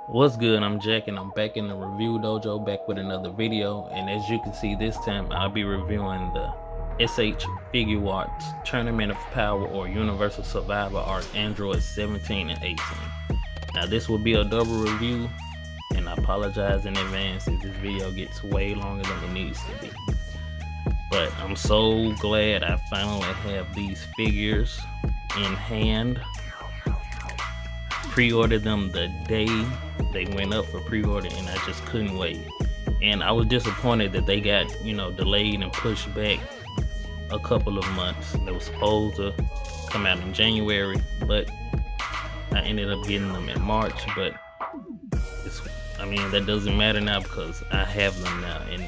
What's good? I'm Jack and I'm back in the review dojo back with another video, and as you can see this time I'll be reviewing the SH Figuarts Tournament of Power or Universal Survivor Arc Android 17 and 18. Now this will be a double review and I apologize in advance if this video gets way longer than it needs to be. But I'm so glad I finally have these figures in hand. Pre-ordered them the day they went up for pre-order and I just couldn't wait. And I was disappointed that they got, delayed and pushed back a couple of months. They were supposed to come out in January, but I ended up getting them in March. But that doesn't matter now because I have them now. And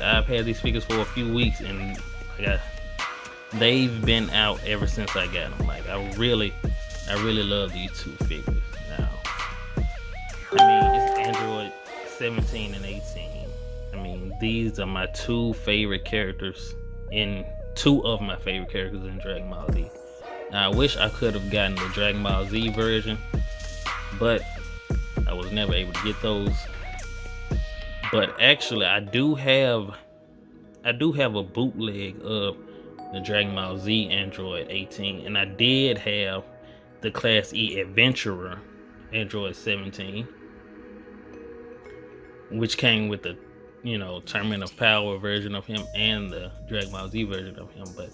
I've had these figures for a few weeks and they've been out ever since I got them. I really love these two figures. Now, it's Android 17 and 18. These are my two of my favorite characters in Dragon Ball Z. Now, I wish I could have gotten the Dragon Ball Z version, but I was never able to get those. But actually, I do have a bootleg of the Dragon Ball Z Android 18, and I did have the Class E Adventurer Android 17, which came with the Tournament of Power version of him and the Dragon Ball Z version of him. But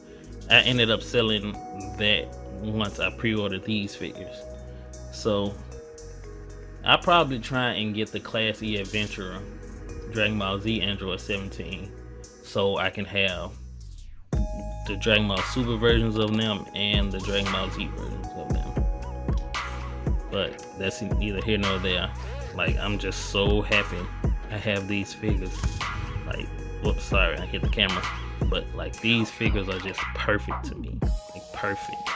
I ended up selling that once I pre-ordered these figures. So I'll probably try and get the Class E Adventurer Dragon Ball Z Android 17 so I can have the Dragon Ball Super versions of them and the Dragon Ball Z versions of them. But that's neither here nor there. I'm just so happy I have these figures. Whoops, sorry, I hit the camera. But these figures are just perfect to me. Perfect.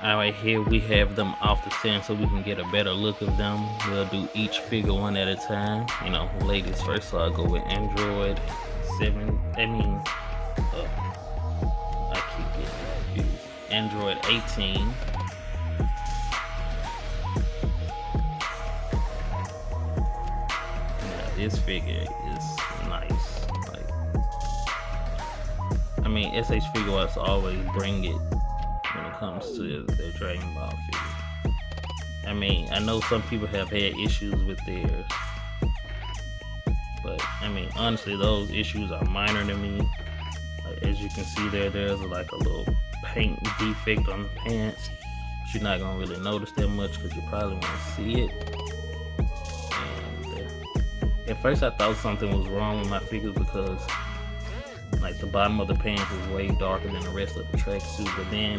Alright, here we have them off the stand so we can get a better look of them. We'll do each figure one at a time. Ladies first, so I'll go with Android 7. I keep getting confused. Android 18. Now, this figure is nice. SH Figuarts always bring it when it comes to their Dragon Ball figure. I know some people have had issues with theirs, but honestly, those issues are minor to me. As you can see there's a little paint defect on the pants, but you're not gonna really notice that much because you probably won't see it. And at first I thought something was wrong with my figures because the bottom of the pants is way darker than the rest of the tracksuit, but then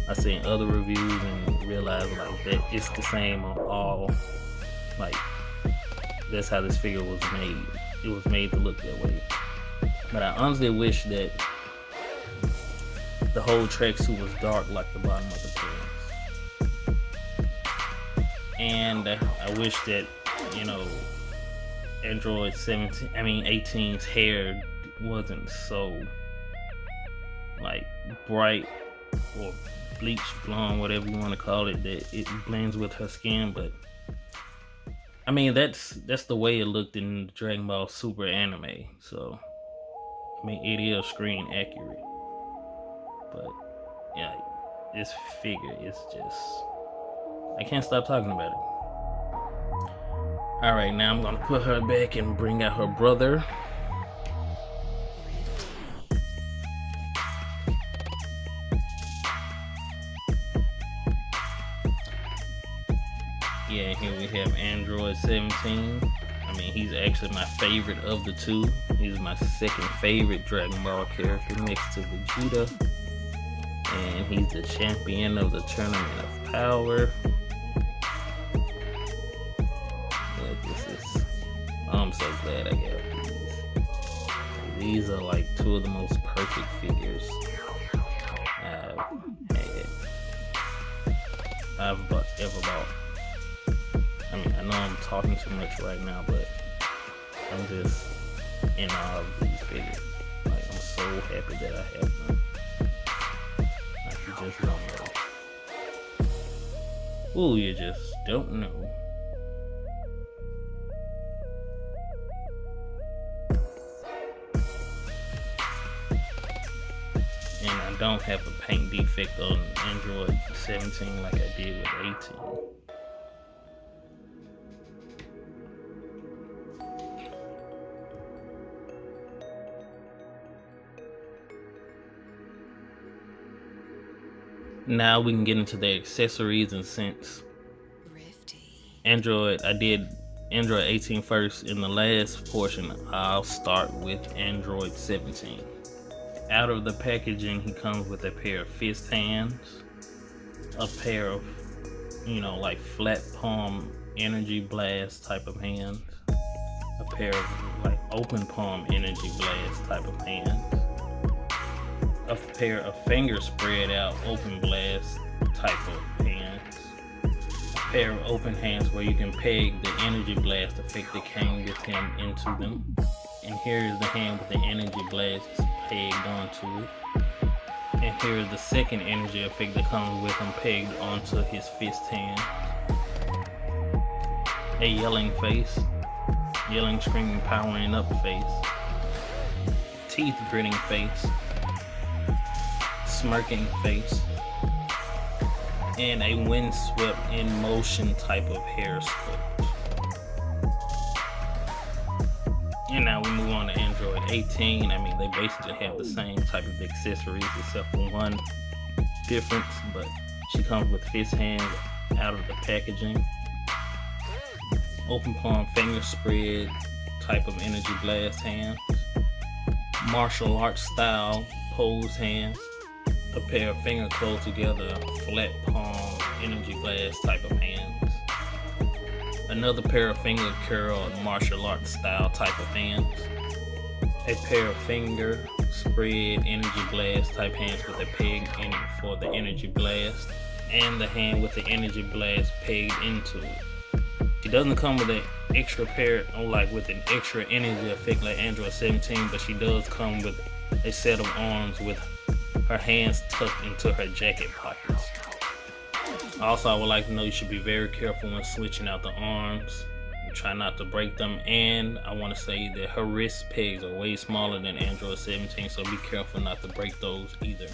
I seen other reviews and realized that it's the same on all. That's how this figure was made. It was made to look that way. But I honestly wish that the whole tracksuit was dark like the bottom of the pants. And I wish that Android 18's hair wasn't so bright or bleach blonde, whatever you want to call it, that it blends with her skin. But that's the way it looked in Dragon Ball Super anime. So it is screen accurate. But yeah, this figure is just, I can't stop talking about it. Alright, now I'm gonna put her back and bring out her brother. Yeah, here we have Android 17. He's actually my favorite of the two. He's my second favorite Dragon Ball character next to Vegeta. And he's the champion of the Tournament of Power. I'm so glad I got these. These are two of the most perfect figures I've ever bought. I know I'm talking too much right now, but I'm just in awe of these figures. I'm so happy that I have them. You just don't know. Ooh, you just don't know. And I don't have a paint defect on Android 17 like I did with 18. Now we can get into the accessories, and since I did Android 18 first in the last portion, I'll start with Android 17. Out of the packaging, he comes with a pair of fist hands, a pair of, like flat palm energy blast type of hands, a pair of like open palm energy blast type of hands, a pair of finger spread out open blast type of hands, a pair of open hands where you can peg the energy blast effect that came with him into them. And here is the hand with the energy blast pegged onto it. And here is the second energy effect that comes with him pegged onto his fist hand. A yelling face, yelling, screaming, powering up face, teeth gritting face, smirking face, and a windswept in motion type of hair sculpt. And now we move on to Android 18. I mean, they basically have the same type of accessories except for one difference, but she comes with fist hands out of the packaging, open palm finger spread type of energy blast hands, martial arts style pose hands, a pair of finger close together flat palm energy blast type of hands, another pair of finger curl martial arts style type of hands, a pair of finger spread energy blast type hands with a peg in it for the energy blast, and the hand with the energy blast pegged into it. She doesn't come with an extra pair, or like with an extra energy effect like Android 17, but she does come with a set of arms with her hands tucked into her jacket pockets. Also, I would like to know you should be very careful when switching out the arms. Try not to break them, and I want to say that her wrist pegs are way smaller than Android 17, so be careful not to break those either.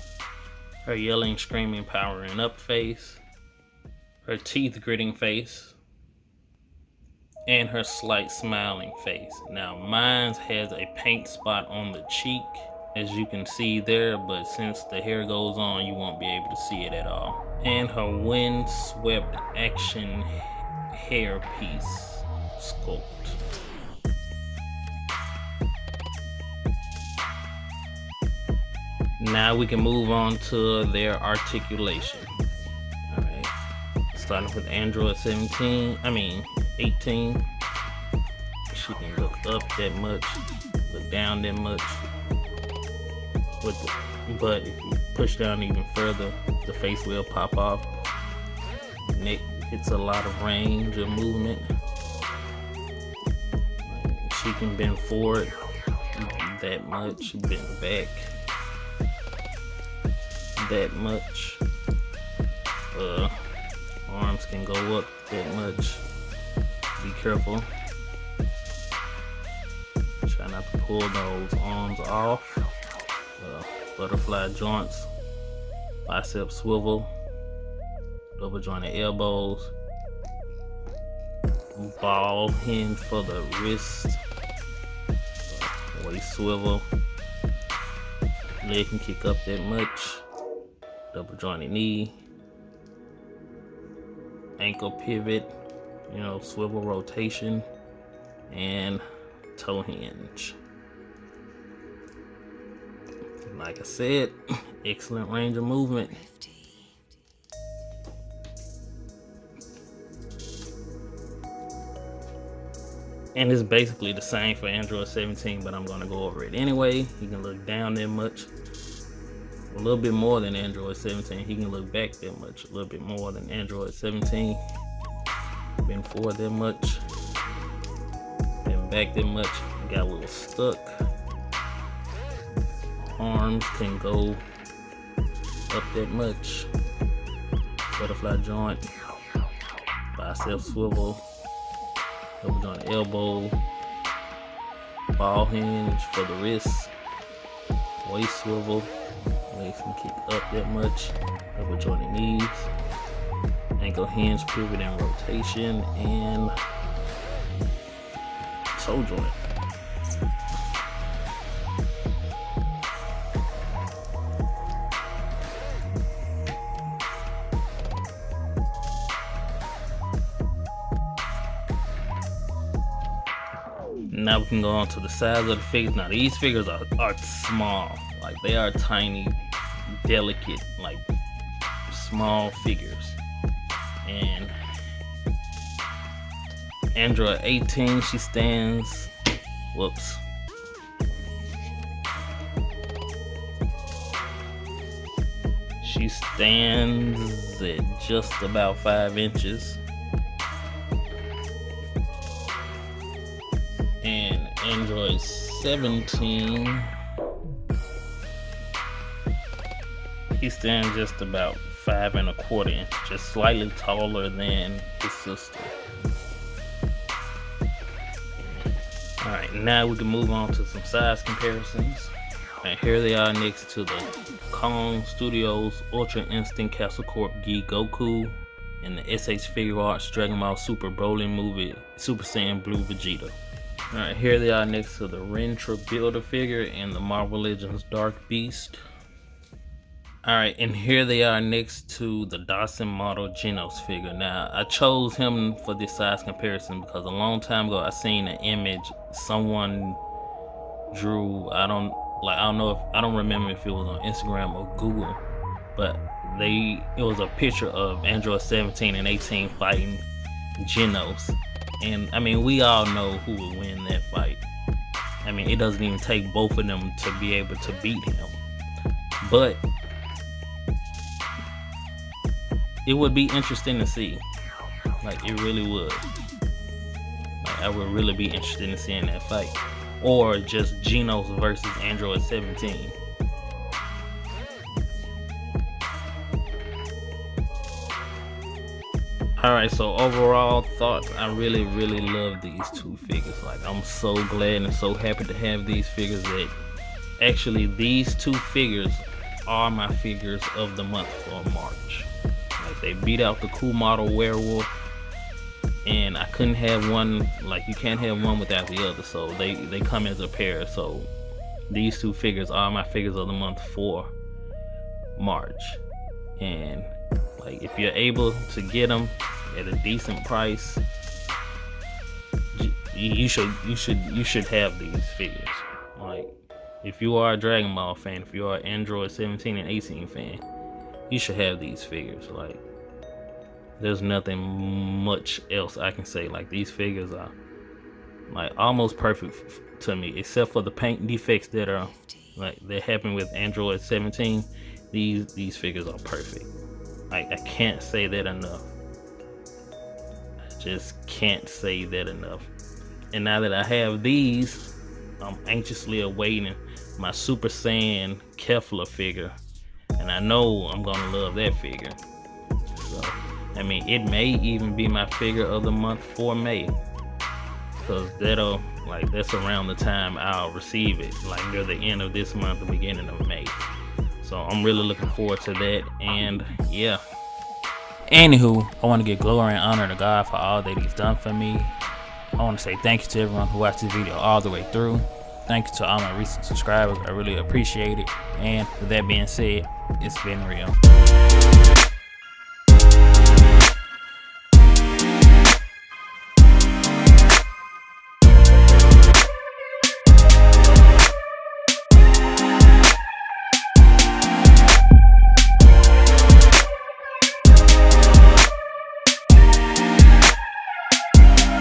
Her yelling, screaming, powering up face, her teeth gritting face, and her slight smiling face. Now mine has a paint spot on the cheek, as you can see there, but since the hair goes on, you won't be able to see it at all. And her windswept action hairpiece sculpt. Now we can move on to their articulation. Alright, starting with Android 18. She can look up that much, look down that much. But if you push down even further, the face will pop off. Neck gets a lot of range of movement. She can bend forward that much, bend back that much. Arms can go up that much. Be careful. Try not to pull those arms off. Butterfly joints, bicep swivel, double jointed elbows, ball hinge for the wrist, waist swivel, leg can kick up that much, double jointed knee, ankle pivot, swivel rotation, and toe hinge. Like I said, excellent range of movement. And it's basically the same for Android 17, but I'm going to go over it anyway. You can look down that much, a little bit more than Android 17. He can look back that much, a little bit more than Android 17. Bend forward that much, bend back that much. Got a little stuck. Arms can go up that much. Butterfly joint, bicep swivel, double joint elbow, ball hinge for the wrist, waist swivel, legs can kick up that much, double jointed knees, ankle hinge pivot and rotation, and toe joint. Now we can go on to the size of the figures. Now these figures are small, like they are tiny, delicate, like small figures. And Android 18, she stands, whoops. She stands at just about 5 inches. And Android 17, he stands just about 5 1/4 inches, just slightly taller than his sister. Alright, now we can move on to some size comparisons. And here they are next to the Kong Studios Ultra Instinct Castle Corp Gi Goku and the SH Figuarts Dragon Ball Super Broly Movie Super Saiyan Blue Vegeta. Alright, here they are next to the Rentra Builder figure and the Marvel Legends Dark Beast. Alright, and here they are next to the Dawson model Genos figure. Now, I chose him for this size comparison because a long time ago I seen an image someone drew. I don't remember if it was on Instagram or Google, but it was a picture of Android 17 and 18 fighting Genos. And I mean, we all know who would win that fight. I mean, it doesn't even take both of them to be able to beat him. But it would be interesting to see. Like, it really would. Like, I would really be interested in seeing that fight. Or just Genos versus Android 17. Alright, so overall thoughts, I really love these two figures. Like, I'm so glad and so happy to have these figures. That actually these two figures are my figures of the month for March. Like, they beat out the Cool Model Werewolf, and I couldn't have one. Like, you can't have one without the other, so they come as a pair. So these two figures are my figures of the month for March. And like, if you're able to get them at a decent price, you should have these figures. Like, if you are a Dragon Ball fan, if you are an Android 17 and 18 fan, you should have these figures. Like, there's nothing much else I can say. Like, these figures are like almost perfect to me, except for the paint defects that are like that happen with Android 17. These figures are perfect. Like, I can't say that enough. I just can't say that enough. And now that I have these, I'm anxiously awaiting my Super Saiyan Kefla figure, and I know I'm gonna love that figure. So, I mean, it may even be my figure of the month for May, because that's around the time I'll receive it, like near the end of this month, the beginning of May. So I'm really looking forward to that. And yeah. Anywho, I want to give glory and honor to God for all that He's done for me. I want to say thank you to everyone who watched this video all the way through. Thank you to all my recent subscribers. I really appreciate it. And with that being said, it's been real.